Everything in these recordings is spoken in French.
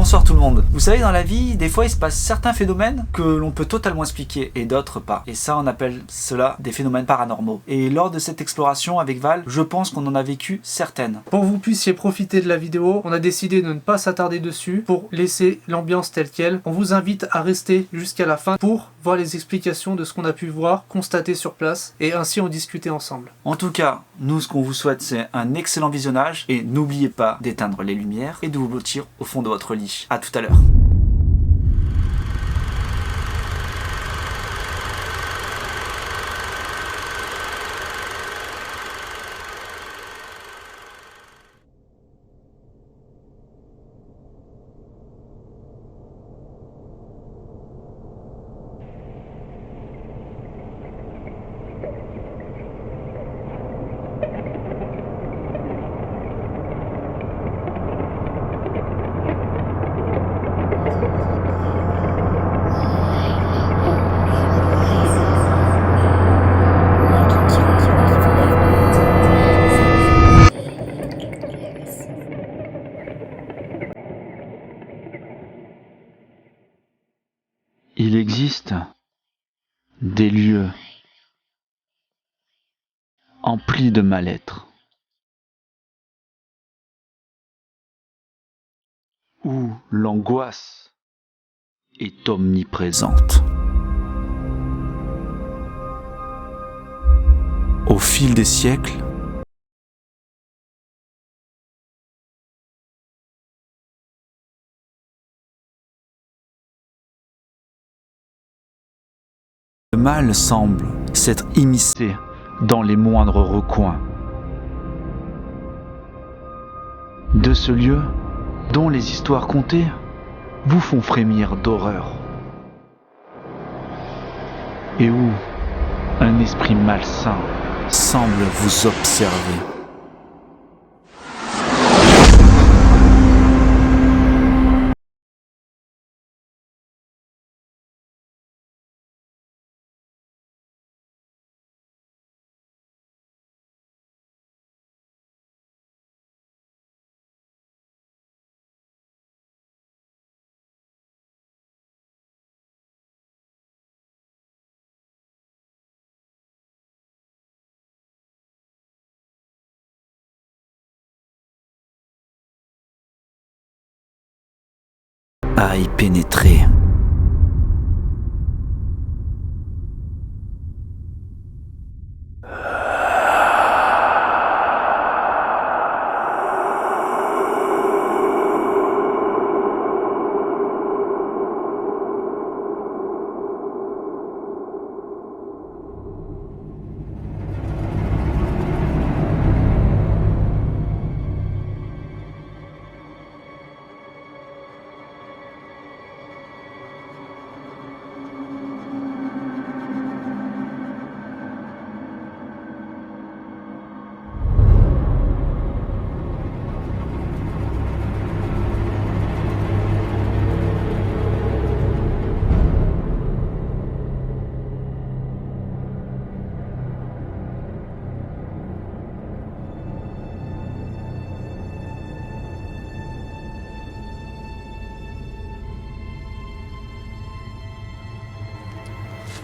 Bonsoir tout le monde. Vous savez, dans la vie, des fois il se passe certains phénomènes que l'on peut totalement expliquer et d'autres pas. Et ça, on appelle cela des phénomènes paranormaux. Et lors de cette exploration avec Val, je pense qu'on en a vécu certaines. Pour que vous puissiez profiter de la vidéo, on a décidé de ne pas s'attarder dessus pour laisser l'ambiance telle qu'elle. On vous invite à rester jusqu'à la fin pour voir les explications de ce qu'on a pu voir, constater sur place et ainsi en discuter ensemble. En tout cas, nous ce qu'on vous souhaite c'est un excellent visionnage et n'oubliez pas d'éteindre les lumières et de vous blottir au fond de votre lit. A tout à l'heure. Il existe des lieux emplis de mal-être, où l'angoisse est omniprésente. Au fil des siècles, le mal semble s'être immiscé Dans les moindres recoins de ce lieu dont les histoires contées vous font frémir d'horreur et où un esprit malsain semble vous observer. À y pénétrer.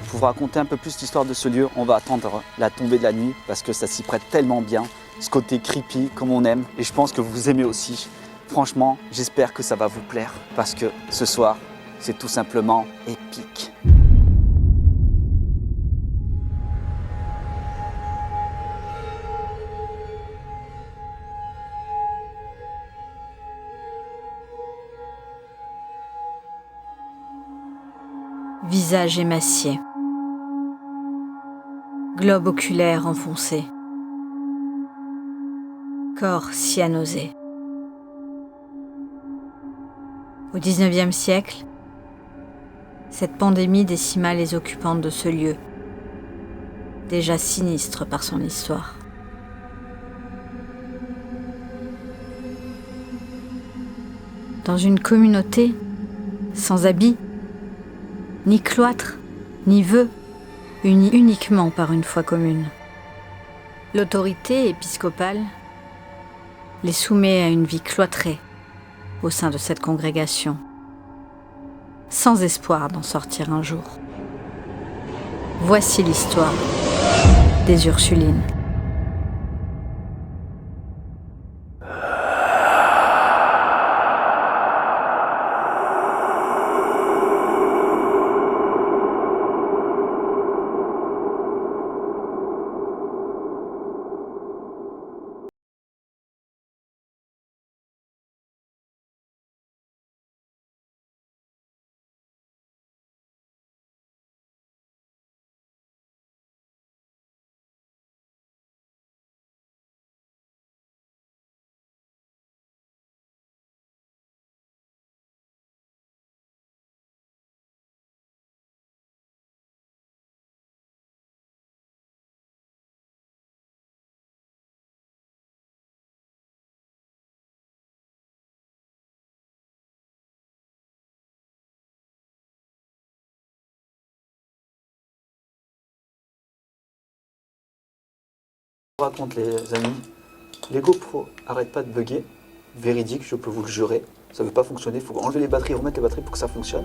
Pour vous raconter un peu plus l'histoire de ce lieu, on va attendre la tombée de la nuit parce que ça s'y prête tellement bien, ce côté creepy comme on aime, et je pense que vous aimez aussi. Franchement, j'espère que ça va vous plaire parce que ce soir, c'est tout simplement épique. Visage émacié. Globe oculaire enfoncé. Corps cyanosé. Au XIXe siècle, cette pandémie décima les occupantes de ce lieu, déjà sinistre par son histoire. Dans une communauté sans habit, ni cloître, ni vœux, unis uniquement par une foi commune. L'autorité épiscopale les soumet à une vie cloîtrée, au sein de cette congrégation, sans espoir d'en sortir un jour. Voici l'histoire des Ursulines. Je vous raconte les amis, les GoPro arrêtent pas de bugger, véridique, je peux vous le jurer, ça veut pas fonctionner, il faut enlever les batteries, remettre les batteries pour que ça fonctionne.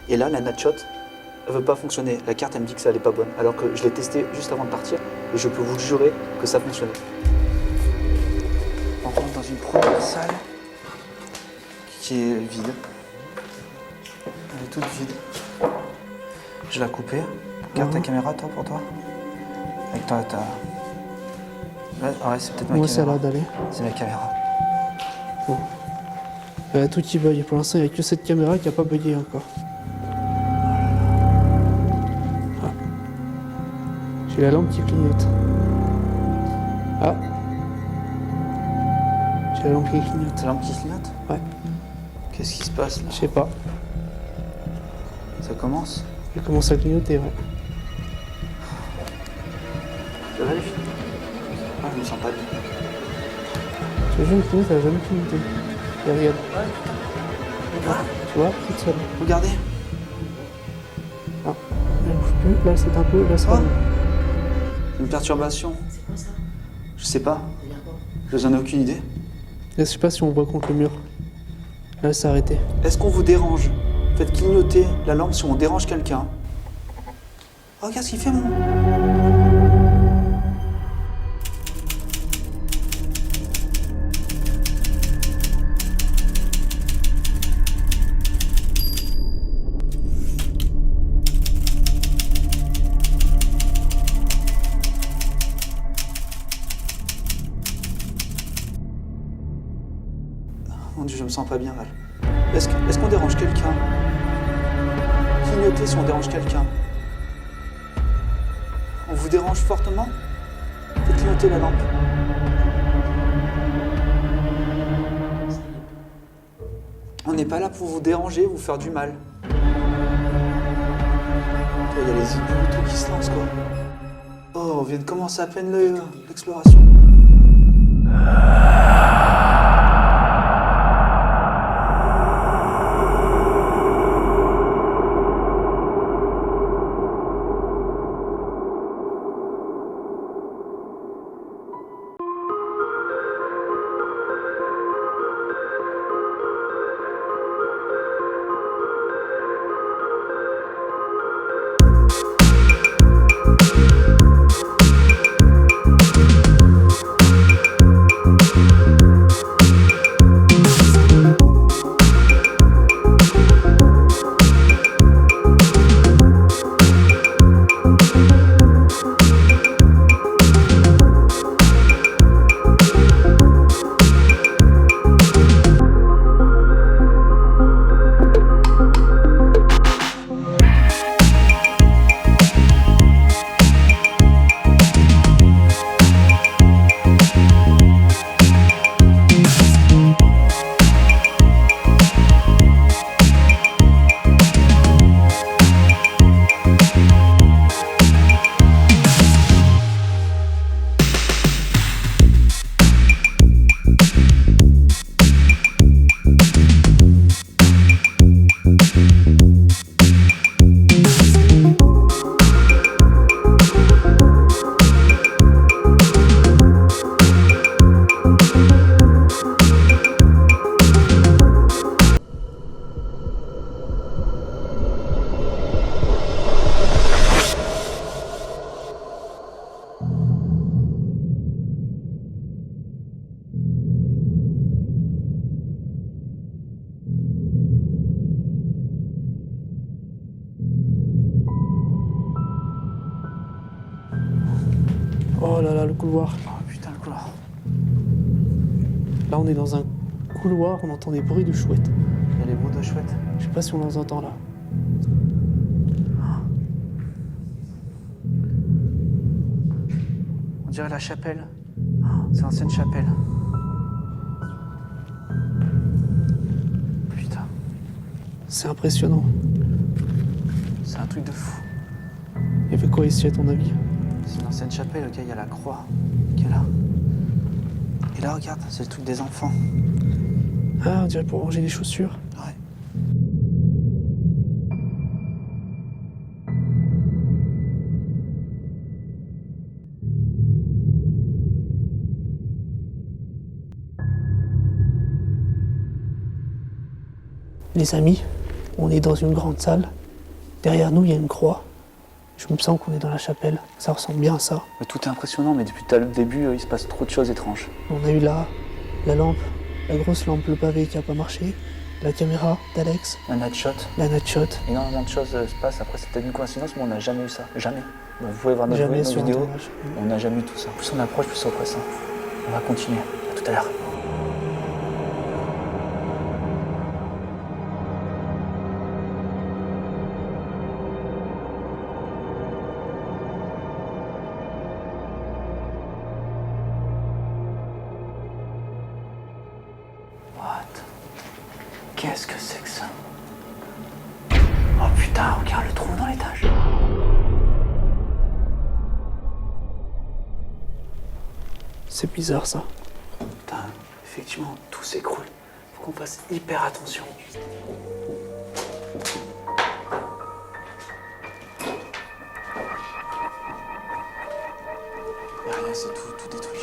Et là, la Natshot, elle veut pas fonctionner, la carte elle me dit que ça n'est pas bonne, alors que je l'ai testé juste avant de partir et je peux vous le jurer que ça fonctionnait. On rentre dans une première salle qui est vide, elle est toute vide. Je l'ai coupée, garde ta caméra toi pour toi, avec toi ta... Ouais, c'est peut-être ma Moi, ça a caméra. l'air d'aller. C'est ma caméra. Bon. Tout qui bug. Pour l'instant, il n'y a que cette caméra qui n'a pas bugué encore. Ah. J'ai la lampe qui clignote. Ah. J'ai la lampe qui clignote. C'est la lampe qui clignote? Ouais. Qu'est-ce qui se passe là? Je sais pas. Ça commence? Elle commence à clignoter, ouais. Je vérifie. Ah, je me sens pas bien. Je te jure, le clignote, elle a jamais clignoté. Et regarde. Tu vois, toute seule. Regardez. Ah. Elle bouge plus. Là, c'est un peu. Là, c'est Oh. pas Une perturbation. C'est quoi ça? Je sais pas. Regarde pas. Je n'en ai aucune idée. Je sais pas si on voit contre le mur. Là, c'est arrêté. Est-ce qu'on vous dérange? Faites clignoter la lampe si on dérange quelqu'un. Oh, regarde ce qu'il fait, mon. Mon Dieu, je me sens pas bien, Val. Est-ce qu'on dérange quelqu'un? Clignoter si on dérange quelqu'un. On vous dérange fortement? Faites clignoter la lampe. On n'est pas là pour vous déranger, vous faire du mal. Il y a les égouts et tout qui se lancent, quoi. Oh, on vient de commencer à peine l'exploration. couloir. Oh putain, le couloir. Là, on est dans un couloir, on entend des bruits de chouettes. Il y a les bruits de chouettes. Je sais pas si on les entend là. On dirait la chapelle. C'est l'ancienne chapelle. Putain, C'est impressionnant. c'est un truc de fou. Il y avait quoi ici à ton avis? C'est une ancienne chapelle, ok, il y a la croix qui est là. Et là, regarde, c'est le truc des enfants. Ah, on dirait pour ranger les chaussures. Ouais. Les amis, on est dans une grande salle. Derrière nous, il y a une croix. Je me sens qu'on est dans la chapelle. Ça ressemble bien à ça. Mais tout est impressionnant, mais depuis le début, il se passe trop de choses étranges. On a eu là la lampe, la grosse lampe, le pavé qui a pas marché, la caméra d'Alex, Un night shot, la nightshot. énormément de choses se passent. Après, c'est peut-être une coïncidence, mais on n'a jamais eu ça. Jamais. Bon, vous pouvez voir nos Jamais sur un vidéos, tournage. on n'a jamais eu tout ça. Plus on approche, plus c'est oppressant. On va continuer. À tout à l'heure. What? Qu'est-ce que c'est que ça? Oh putain, regarde le trou dans l'étage. C'est bizarre ça. Putain, effectivement, tout s'écroule. Faut qu'on fasse hyper attention. Y'a rien, c'est tout détruit.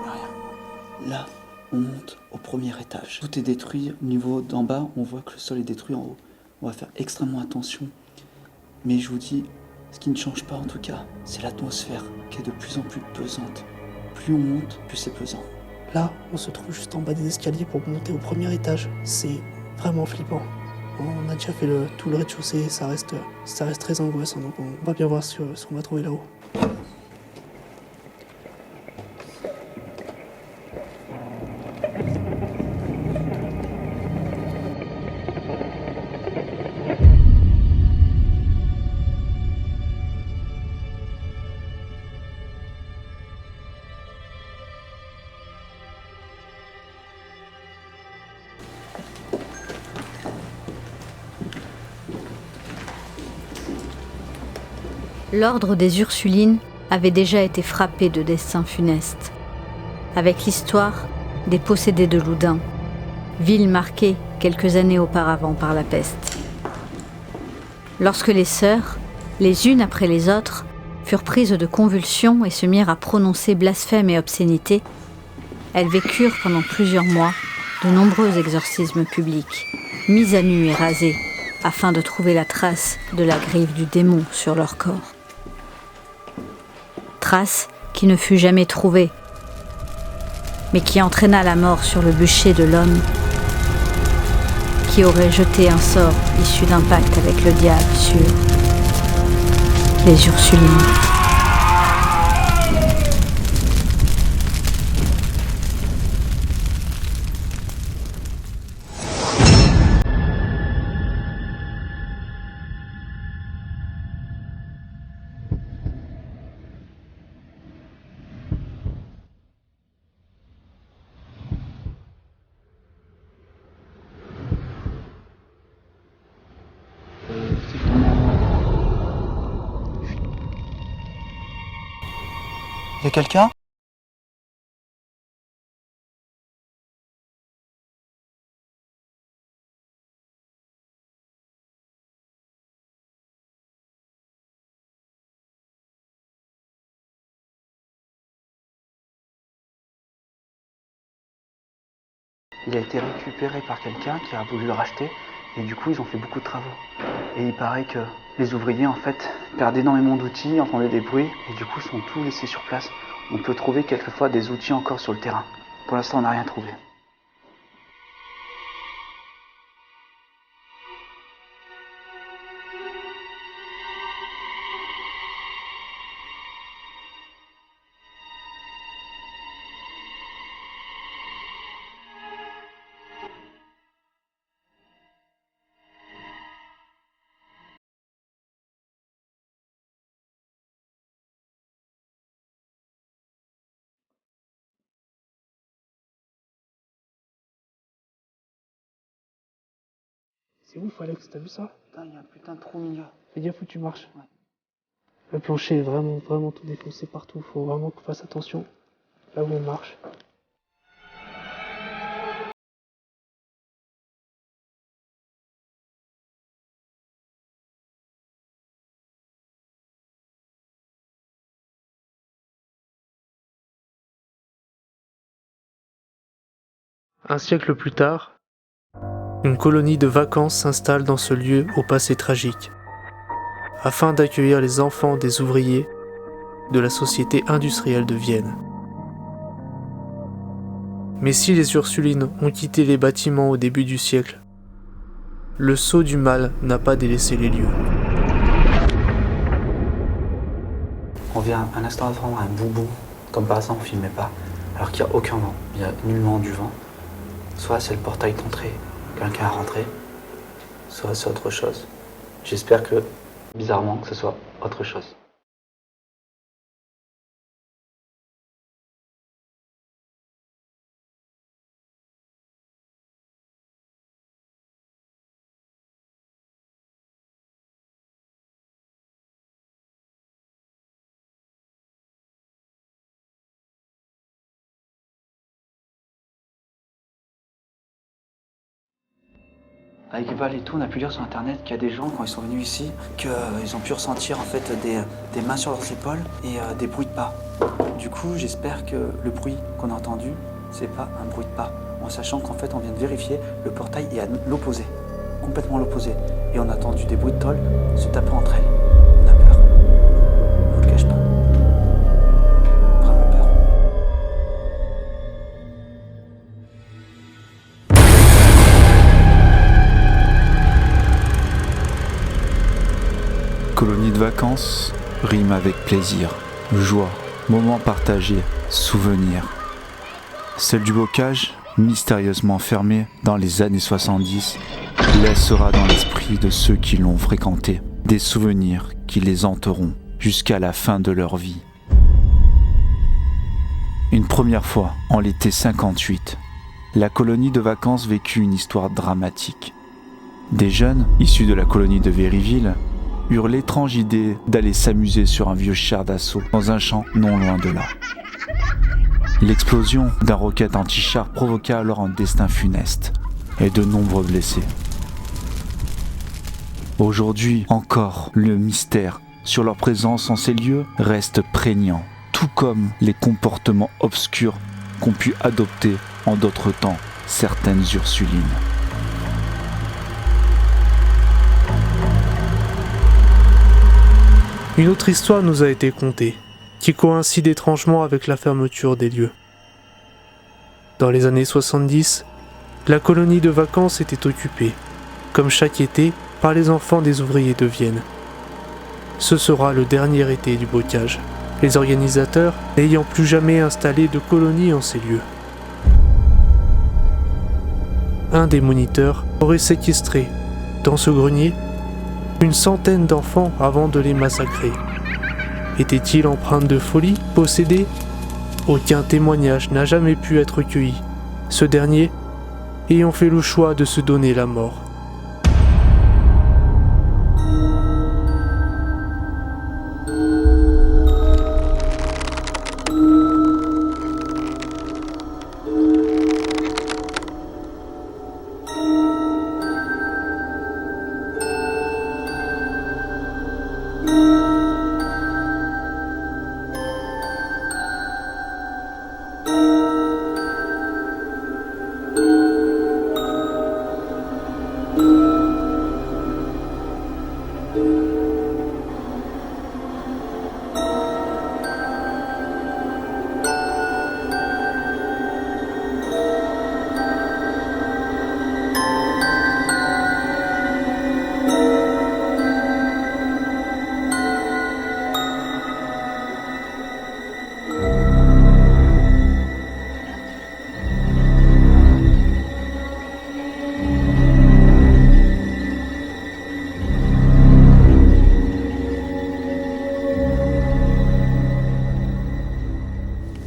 Y'a rien. Là, on monte au premier étage. Tout est détruit. Au niveau d'en bas, on voit que le sol est détruit en haut. On va faire extrêmement attention. Mais je vous dis, ce qui ne change pas en tout cas, c'est l'atmosphère qui est de plus en plus pesante. Plus on monte, plus c'est pesant. Là, on se trouve juste en bas des escaliers pour monter au premier étage. C'est vraiment flippant. On a déjà fait tout le rez-de-chaussée, ça reste très angoissant. Donc on va bien voir ce qu'on va trouver là-haut. L'ordre des Ursulines avait déjà été frappé de destins funestes. Avec l'histoire des possédés de Loudun, ville marquée quelques années auparavant par la peste. Lorsque les sœurs, les unes après les autres, furent prises de convulsions et se mirent à prononcer blasphèmes et obscénités, elles vécurent pendant plusieurs mois de nombreux exorcismes publics, mis à nu et rasés, afin de trouver la trace de la griffe du démon sur leur corps. Trace qui ne fut jamais trouvée, mais qui entraîna la mort sur le bûcher de l'homme qui aurait jeté un sort issu d'un pacte avec le diable sur les Ursulines. Y'a quelqu'un? Il a été récupéré par quelqu'un qui a voulu le racheter et du coup ils ont fait beaucoup de travaux. Et il paraît que les ouvriers en fait perdent énormément d'outils, entendaient des bruits et du coup sont tout laissés sur place. On peut trouver quelquefois des outils encore sur le terrain. Pour l'instant on n'a rien trouvé. C'est ouf, Alex, t'as vu ça? Putain, il y a un putain de trou milieu. Fais gaffe où tu marches. Ouais. Le plancher est vraiment, vraiment tout défoncé partout. Faut vraiment qu'on fasse attention là où on marche. Un siècle plus tard, une colonie de vacances s'installe dans ce lieu au passé tragique, afin d'accueillir les enfants des ouvriers de la société industrielle de Vienne. Mais si les Ursulines ont quitté les bâtiments au début du siècle, le sceau du mal n'a pas délaissé les lieux. On vient un instant d'entendre un boubou, comme par hasard on filmait pas, alors qu'il n'y a aucun vent, il n'y a nullement du vent. Soit c'est le portail d'entrée, quelqu'un est rentré, soit c'est autre chose. J'espère que, bizarrement, que ce soit autre chose. Avec Val et tout, on a pu lire sur internet qu'il y a des gens, quand ils sont venus ici, qu'ils ont pu ressentir en fait des mains sur leurs épaules et des bruits de pas. Du coup, j'espère que le bruit qu'on a entendu, c'est pas un bruit de pas. En sachant qu'en fait, on vient de vérifier, le portail est à l'opposé, complètement l'opposé. Et on a entendu des bruits de tôle se taper entre elles. On a peur. On ne le cache pas. Vraiment peur. Colonie de vacances rime avec plaisir, joie, moments partagés, souvenirs. Celle du bocage, mystérieusement fermée dans les années 70, laissera dans l'esprit de ceux qui l'ont fréquentée des souvenirs qui les hanteront jusqu'à la fin de leur vie. Une première fois, en l'été 58, la colonie de vacances vécut une histoire dramatique. Des jeunes, issus de la colonie de Véryville, eurent l'étrange idée d'aller s'amuser sur un vieux char d'assaut dans un champ non loin de là. L'explosion d'un roquette anti-char provoqua alors un destin funeste et de nombreux blessés. Aujourd'hui encore, le mystère sur leur présence en ces lieux reste prégnant, tout comme les comportements obscurs qu'ont pu adopter en d'autres temps certaines Ursulines. Une autre histoire nous a été contée, qui coïncide étrangement avec la fermeture des lieux. Dans les années 70, la colonie de vacances était occupée, comme chaque été, par les enfants des ouvriers de Vienne. Ce sera le dernier été du bocage, les organisateurs n'ayant plus jamais installé de colonie en ces lieux. Un des moniteurs aurait séquestré, dans ce grenier, une centaine d'enfants avant de les massacrer. Était-il empreint de folie, possédé? Aucun témoignage n'a jamais pu être recueilli, ce dernier ayant fait le choix de se donner la mort.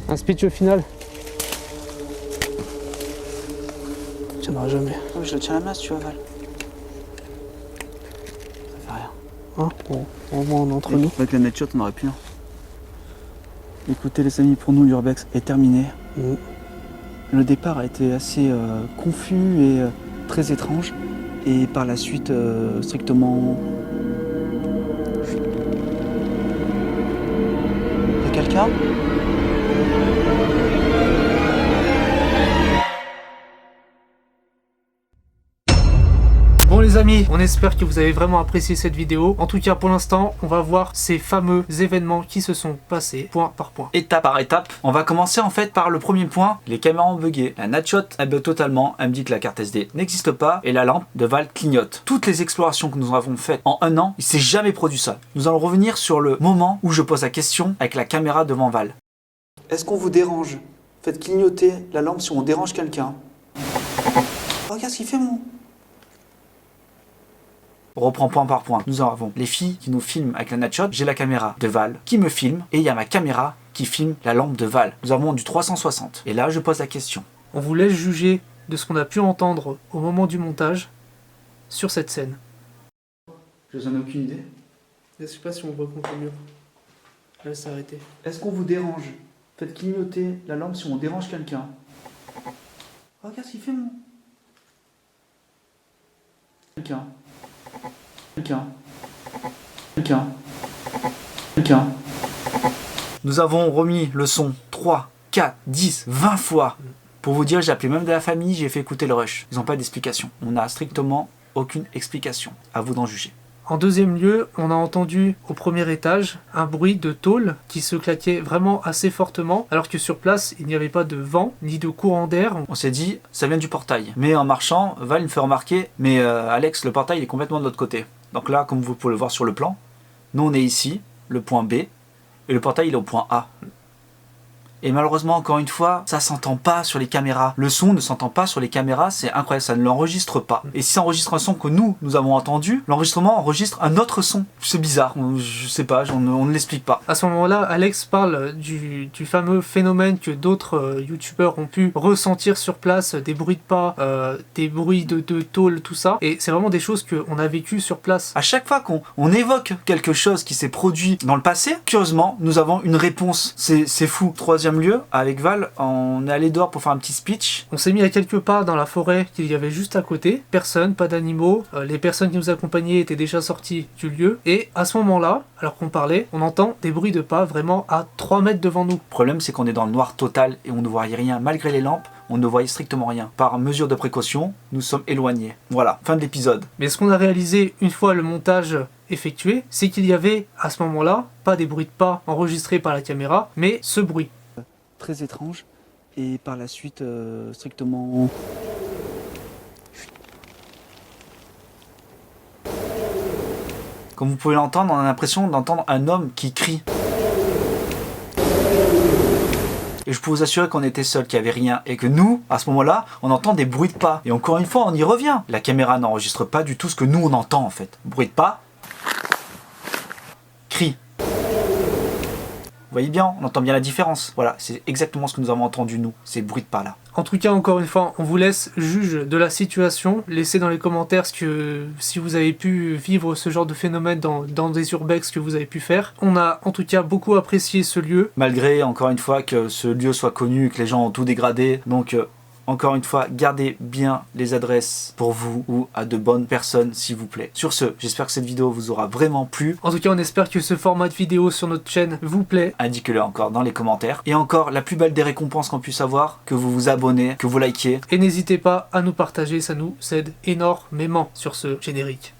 Un speech au final. Tu tiendras jamais. Je le tiens à la main si tu veux, Val. Hein, au moins on est entre nous. Avec la Nightshot, on aurait pu. Écoutez les amis, pour nous l'Urbex est terminé. Le départ a été assez confus et très étrange. Et par la suite, strictement... Il y a quelqu'un ? Bon les amis, on espère que vous avez vraiment apprécié cette vidéo. En tout cas pour l'instant, on va voir ces fameux événements qui se sont passés point par point. Étape par étape, on va commencer en fait par le premier point, les caméras ont bugué. La Nightshot elle bug totalement, elle me dit que la carte SD n'existe pas et la lampe de Val clignote. Toutes les explorations que nous avons faites en un an, il s'est jamais produit ça. Nous allons revenir sur le moment où je pose la question avec la caméra devant Val. Est-ce qu'on vous dérange? Faites clignoter la lampe si on dérange quelqu'un. Regarde ce qu'il fait mon... On reprend point par point. Nous avons les filles qui nous filment avec la Nightshot, j'ai la caméra de Val qui me filme et il y a ma caméra qui filme la lampe de Val. Nous avons du 360. Et là, je pose la question. On vous laisse juger de ce qu'on a pu entendre au moment du montage sur cette scène. Je n'en ai aucune idée. Je sais pas si on voit contre le mur. Là, c'est arrêté. Est-ce qu'on vous dérange? Faites clignoter la lampe si on dérange quelqu'un. Regarde ce qu'il fait mon... Quelqu'un. Nous avons remis le son 3, 4, 10, 20 fois. Pour vous dire, j'ai appelé même de la famille, j'ai fait écouter le rush. Ils n'ont pas d'explication. On n'a strictement aucune explication. À vous d'en juger. En deuxième lieu, on a entendu au premier étage un bruit de tôle qui se claquait vraiment assez fortement, alors que sur place, il n'y avait pas de vent ni de courant d'air. On s'est dit, ça vient du portail. Mais en marchant, Val me fait remarquer, mais Alex, le portail est complètement de l'autre côté. Donc là, comme vous pouvez le voir sur le plan, nous on est ici, le point B, et le portail il est au point A. Et malheureusement, encore une fois, ça s'entend pas sur les caméras. Le son ne s'entend pas sur les caméras, c'est incroyable, ça ne l'enregistre pas. Et si ça enregistre un son que nous avons entendu, l'enregistrement enregistre un autre son. C'est bizarre, je sais pas, on ne l'explique pas. À ce moment-là, Alex parle du fameux phénomène que d'autres youtubeurs ont pu ressentir sur place, des bruits de pas, des bruits de tôle, tout ça. Et c'est vraiment des choses qu'on a vécues sur place. À chaque fois qu'on évoque quelque chose qui s'est produit dans le passé, curieusement, nous avons une réponse. C'est fou. Troisième lieu, avec Val, on est allé dehors pour faire un petit speech. On s'est mis à quelques pas dans la forêt qu'il y avait juste à côté. Personne, pas d'animaux. Les personnes qui nous accompagnaient étaient déjà sorties du lieu. Et à ce moment-là, alors qu'on parlait, on entend des bruits de pas vraiment à 3 mètres devant nous. Le problème, c'est qu'on est dans le noir total et on ne voyait rien. Malgré les lampes, on ne voyait strictement rien. Par mesure de précaution, nous sommes éloignés. Voilà, fin de l'épisode. Mais ce qu'on a réalisé une fois le montage effectué, c'est qu'il y avait à ce moment-là pas des bruits de pas enregistrés par la caméra, mais ce bruit. Très étrange et par la suite strictement... Comme vous pouvez l'entendre, on a l'impression d'entendre un homme qui crie. Et je peux vous assurer qu'on était seuls, qu'il n'y avait rien. Et que nous, à ce moment-là, on entend des bruits de pas. Et encore une fois, on y revient. La caméra n'enregistre pas du tout ce que nous, on entend en fait. Bruit de pas. Cri. Vous voyez bien, on entend bien la différence. Voilà, c'est exactement ce que nous avons entendu nous, ces bruits de pas là. En tout cas, encore une fois, on vous laisse juge de la situation. Laissez dans les commentaires si vous avez pu vivre ce genre de phénomène dans des urbex que vous avez pu faire. On a en tout cas beaucoup apprécié ce lieu. Malgré, encore une fois, que ce lieu soit connu, que les gens ont tout dégradé. Donc, encore une fois, gardez bien les adresses pour vous ou à de bonnes personnes, s'il vous plaît. Sur ce, j'espère que cette vidéo vous aura vraiment plu. En tout cas, on espère que ce format de vidéo sur notre chaîne vous plaît. Indiquez-le encore dans les commentaires. Et encore, la plus belle des récompenses qu'on puisse avoir, que vous vous abonnez, que vous likez. Et n'hésitez pas à nous partager, ça nous aide énormément sur ce générique.